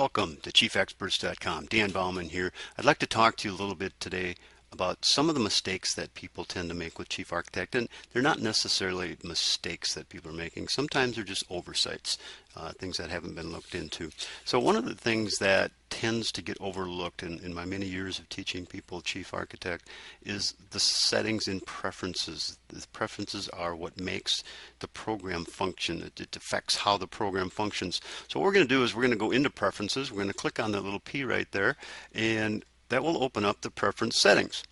Welcome to ChiefExperts.com. Dan Bauman here. I'd like to talk to you a little bit today about some of the mistakes that people tend to make with Chief Architect, and they're not necessarily mistakes that people are making. Sometimes they're just oversights, things that haven't been looked into. So one of the things that tends to get overlooked in my many years of teaching people Chief Architect is the settings and preferences. The preferences are what makes the program function. It affects how the program functions. So what we're going to do is we're going to go into preferences. We're going to click on that little P right there, and that will open up the preference settings.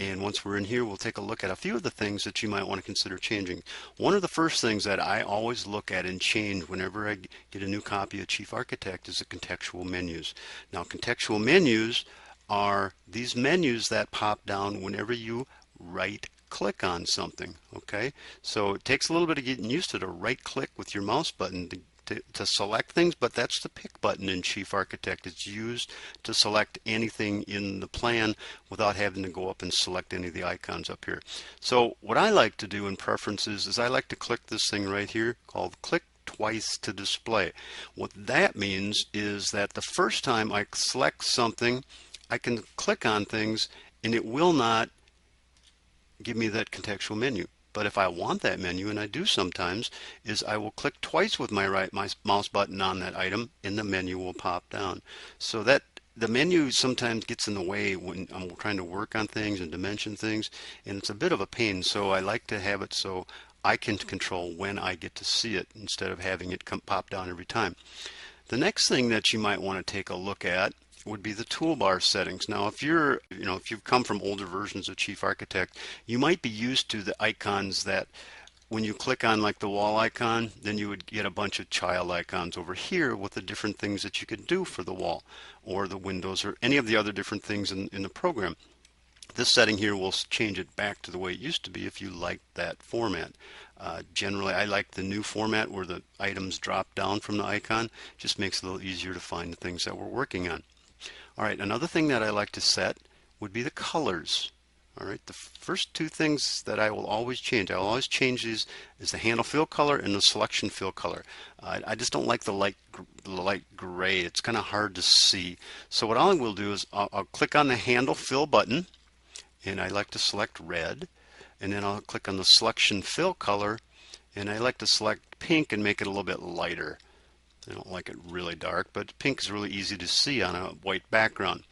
And once we're in here, we'll take a look at a few of the things that you might want to consider changing. One of the first things that I always look at and change whenever I get a new copy of Chief Architect is the contextual menus. Now, contextual menus are these menus that pop down whenever you right click on something. Okay, so it takes a little bit of getting used to right click with your mouse button to select things, but that's the pick button in Chief Architect. It's used to select anything in the plan without having to go up and select any of the icons up here. So what I like to do in preferences is I like to click this thing right here called click twice to display. What that means is that the first time I select something, I can click on things and it will not give me that contextual menu. But if I want that menu, and I do sometimes, is I will click twice with my mouse button on that item and the menu will pop down. So that the menu sometimes gets in the way when I'm trying to work on things and dimension things, and it's a bit of a pain. So I like to have it so I can control when I get to see it instead of having it pop down every time. The next thing that you might want to take a look at would be the toolbar settings. Now, if you've come from older versions of Chief Architect, you might be used to the icons that when you click on like the wall icon, then you would get a bunch of child icons over here with the different things that you could do for the wall or the windows or any of the other different things in the program. This setting here will change it back to the way it used to be if you like that format. Generally, I like the new format where the items drop down from the icon. Just makes it a little easier to find the things that we're working on. All right, another thing that I like to set would be the colors. All right, the first two things that I will always change, these, is the handle fill color and the selection fill color. I just don't like the light gray. It's kind of hard to see. So what I will do is I'll click on the handle fill button, and I like to select red, and then I'll click on the selection fill color, and I like to select pink and make it a little bit lighter. I don't like it really dark, but pink is really easy to see on a white background.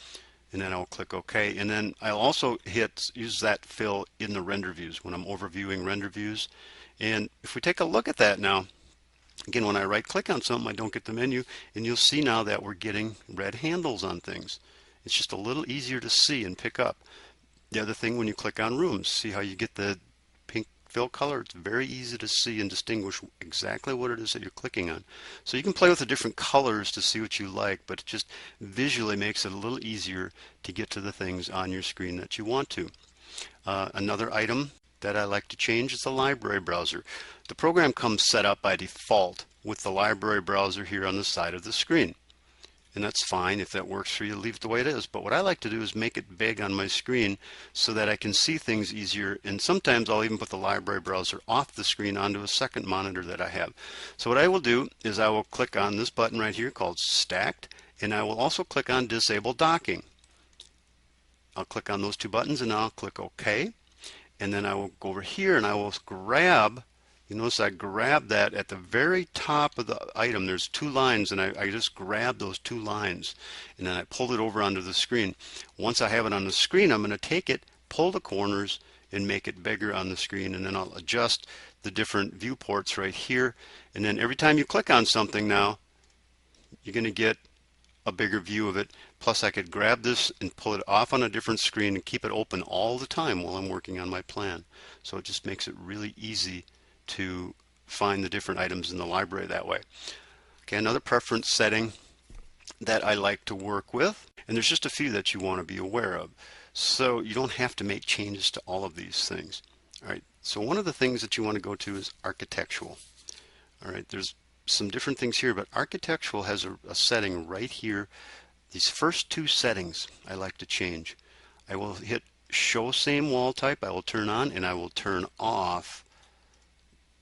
And then I'll click OK. And then I'll also use that fill in the render views when I'm overviewing render views. And if we take a look at that now, again, when I right click on something, I don't get the menu, and you'll see now that we're getting red handles on things. It's just a little easier to see and pick up. The other thing, when you click on rooms, see how you get the pink fill color? It's very easy to see and distinguish exactly what it is that you're clicking on. So you can play with the different colors to see what you like, but it just visually makes it a little easier to get to the things on your screen that you want to. Another item that I like to change is the library browser. The program comes set up by default with the library browser here on the side of the screen. And that's fine. If that works for you, leave it the way it is. But what I like to do is make it big on my screen so that I can see things easier. And sometimes I'll even put the library browser off the screen onto a second monitor that I have. So what I will do is I will click on this button right here called Stacked, and I will also click on Disable Docking. I'll click on those two buttons and I'll click OK. And then I will go over here and I will grab, you notice I grabbed that at the very top of the item. There's two lines, and I just grabbed those two lines, and then I pulled it over onto the screen. Once I have it on the screen, I'm going to take it, pull the corners, and make it bigger on the screen, and then I'll adjust the different viewports right here. And then every time you click on something now, you're going to get a bigger view of it. Plus, I could grab this and pull it off on a different screen and keep it open all the time while I'm working on my plan. So it just makes it really easy to find the different items in the library that way. Okay, another preference setting that I like to work with, and there's just a few that you want to be aware of. So you don't have to make changes to all of these things. All right, so one of the things that you want to go to is architectural. All right, there's some different things here, but architectural has a setting right here. These first two settings I like to change. I will hit show same wall type, I will turn on, and I will turn off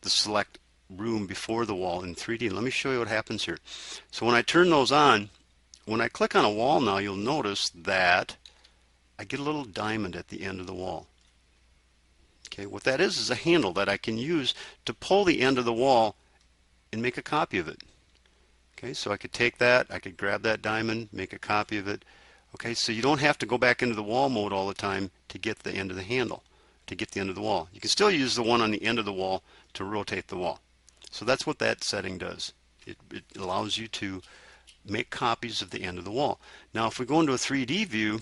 the select room before the wall in 3D. Let me show you what happens here. So when I turn those on, when I click on a wall now, you'll notice that I get a little diamond at the end of the wall. Okay, what that is a handle that I can use to pull the end of the wall and make a copy of it. Okay, so I could take that, I could grab that diamond, make a copy of it. Okay, so you don't have to go back into the wall mode all the time to get the end of the handle, to get the end of the wall. You can still use the one on the end of the wall to rotate the wall. So that's what that setting does. It allows you to make copies of the end of the wall. Now if we go into a 3D view,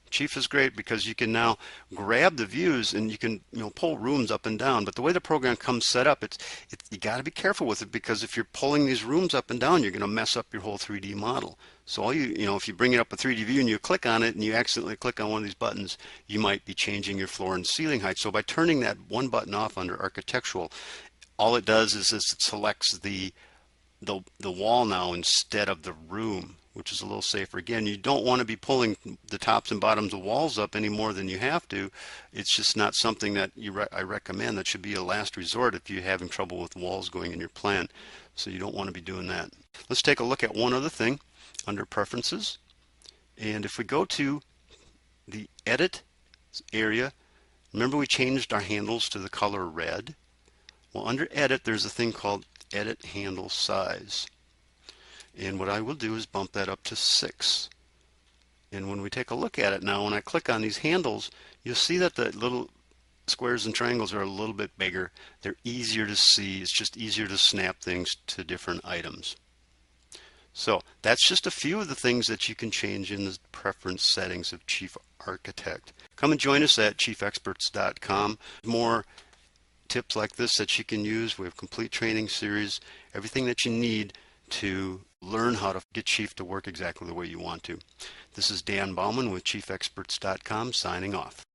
Chief is great because you can now grab the views and you can pull rooms up and down. But the way the program comes set up, you got to be careful with it, because if you're pulling these rooms up and down, you're going to mess up your whole 3D model. So all if you bring it up a 3D view and you click on it and you accidentally click on one of these buttons, you might be changing your floor and ceiling height. So by turning that one button off under architectural, all it does is it selects the wall now instead of the room, which is a little safer. Again, you don't want to be pulling the tops and bottoms of walls up any more than you have to. It's just not something that I recommend. That should be a last resort if you're having trouble with walls going in your plan. So you don't want to be doing that. Let's take a look at one other thing under Preferences. And if we go to the Edit area, remember we changed our handles to the color red? Well, under Edit, there's a thing called Edit Handle Size. And what I will do is bump that up to 6. And when we take a look at it now, when I click on these handles, you'll see that the little squares and triangles are a little bit bigger. They're easier to see. It's just easier to snap things to different items. So that's just a few of the things that you can change in the preference settings of Chief Architect. Come and join us at chiefexperts.com. More tips like this that you can use. We have complete training series, everything that you need to learn how to get Chief to work exactly the way you want to. This is Dan Bauman with chiefexperts.com signing off.